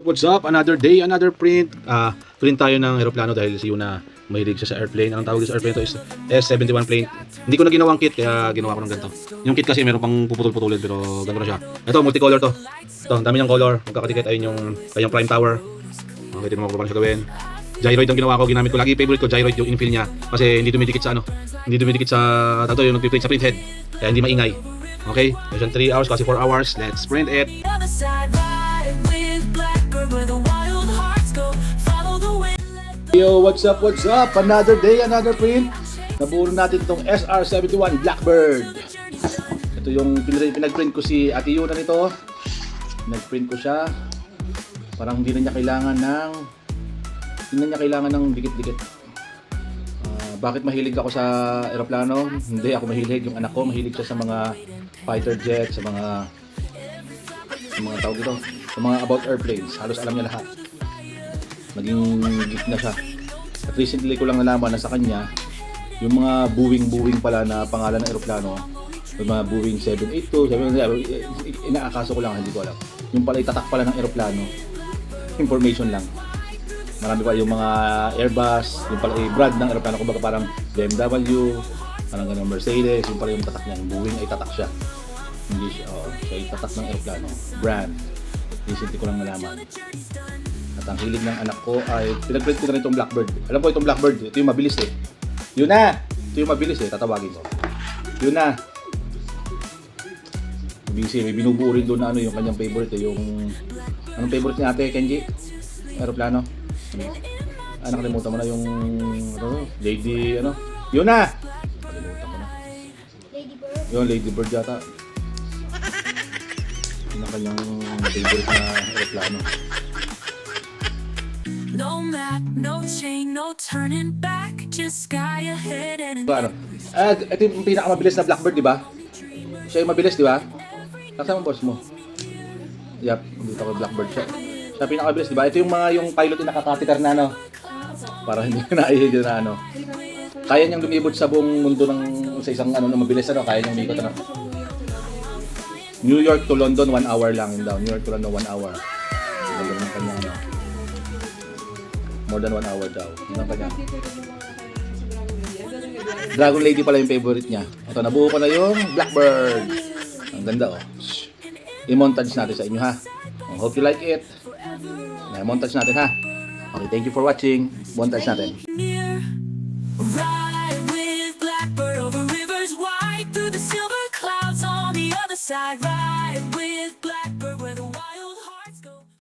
What's up? Another day, another print. Print tayo ng eroplano dahil si Yuna mahilig siya sa airplane. Ang tawag sa airplane to is S-71 plane. Hindi ko na ginawang kit kaya ginawa ko ng ganito. Yung kit kasi meron pang puputol-putulin pero ganito na siya. Ito, multicolor to. Ito, ang dami niyang color. Magkakadikit ayun yung kanyang prime tower. Pwede naman ko pa siya gawin. Gyroid ang ginawa ko, ginamit ko lagi. Favorite ko gyroid yung infill niya kasi hindi dumidikit sa ano. Hindi dumidikit sa tato yung nagpiprint sa print head. Kaya hindi maingay. Okay? Mission 3 hours kasi 4 hours. Let's print it. Yo, what's up, what's up? Another day, another print. Nabuo natin itong SR71 Blackbird. Ito yung pinag-print ko si Ate Yuna nito. Nag-print ko siya. Parang hindi na niya kailangan ng dikit-dikit. Bakit mahilig ako sa eroplano? Hindi ako mahilig, yung anak ko mahilig siya sa mga fighter jet, sa mga tawag dito, sa mga about airplanes. Halos alam niya lahat. Naging geek na siya. At recently ko lang nalaman na sa kanya yung mga Boeing pala na pangalan ng eroplano, yung mga Boeing 782, inaakaso ko lang, hindi ko alam. Yung pala itatak pala ng eroplano. Information lang. Marami pa yung mga Airbus, yung pala brand ng eroplano, kumbaga parang BMW, parang ganun Mercedes, yung pala yung tatak niya, yung Boeing ay tatak siya. Hindi siya, siya ay tatak ng eroplano, brand. Recently ko lang nalaman. At ang hilig ng anak ko ay pinag-print ko na rin itong Blackbird. Alam ko itong Blackbird, ito yung mabilis eh. Yun na! Ito yung mabilis eh, tatawagin ko. Yun na! Busy, may binubuo rin doon na ano yung kanyang favorite eh, yung... Anong favorite niya ate, Kenji? Aeroplano? Nakalimutan mo na yung... Lady, ano? Yun na! Nakalimutan ko na. Ladybird? Yun, Ladybird yata. Yun ang kanyang favorite na aeroplano. No map, no chain, no turning back, just sky ahead and... Ano? Ito yung pinakamabilis na Blackbird, di ba? Siya yung mabilis, di ba? Kasama boss mo. Yup, dito ko Blackbird siya. Siya pinakamabilis, di ba? Ito yung mga yung pilot yung nakakatikar na ano. Para hindi na naihig na ano. Kaya niyang lumibot sa buong mundo ng sa isang ano na mabilis ano, kaya niyang umikot ano. New York to London 1 hour lang yun daw. New York to London 1 hour. Ganda ng kanyang ano. More than 1 hour daw. Yun ang kanya. Dragon Lady pala yung favorite niya. Ito, nabuo ko na yung Blackbird. Ang ganda oh. I-montage natin sa inyo ha. Hope you like it. I-montage natin ha. Okay, thank you for watching. Montage natin. Ride with Blackbird over rivers wide, through the silver clouds on the other side.